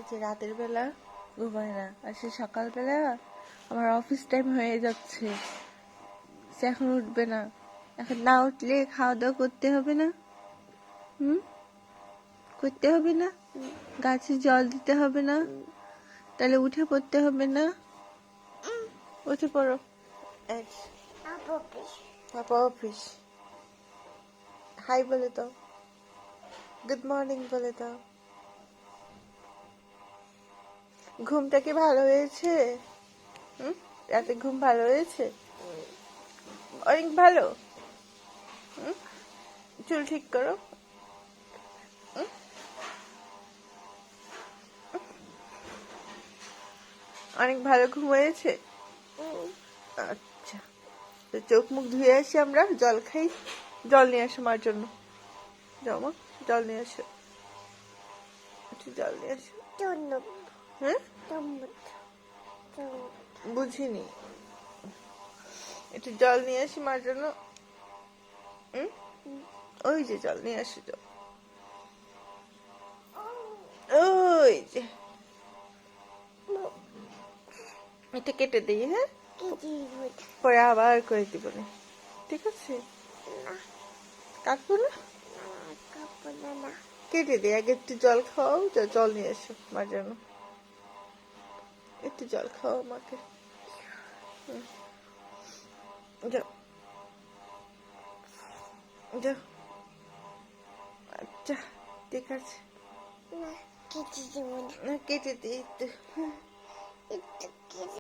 যে রাতের বেলা ঘুমায় না, আর সে সকালবেলা আমার অফিস টাইম হয়ে যাচ্ছে, সে এখন উঠবে না। এখন না উঠলে খাওয়া দাওয়া করতে হবে না? করতে হবে না? গাছে জল দিতে হবে না? তাহলে উঠে পড়তে হবে না? উঠে পড়ো। পাপা অফিস। হাই বলে দাও, গুড মর্নিং বলে দাও। ঘুমটা কি ভালো হয়েছে? রাতে ঘুম ভালো হয়েছে? অনেক ভালো। চুল ঠিক করো। অনেক ভালো ঘুম হয়েছে। আচ্ছা, তো চোখ মুখ ধুয়ে আসি, আমরা জল খাই। জল নিয়ে আসো মার জন্য। যাও মা, জল নিয়ে আসো। জল নিয়ে আসো। হ্যাঁ, বুঝিনি। একটু জল নিয়ে আসি মার জন্য। ওই যে জল নিয়ে আসি, জল। ওই যে, এটা কেটে দিই। হ্যাঁ, পরে আবার করে দিব না, ঠিক আছে? কাটবো না, কেটে দিই। আগে একটু জল খাওয়াও, জল নিয়ে এসো মার জন্য। একটু জল খাও আমাকে। যাও যাও। আচ্ছা, ঠিক আছে। কেটে দিই একটু।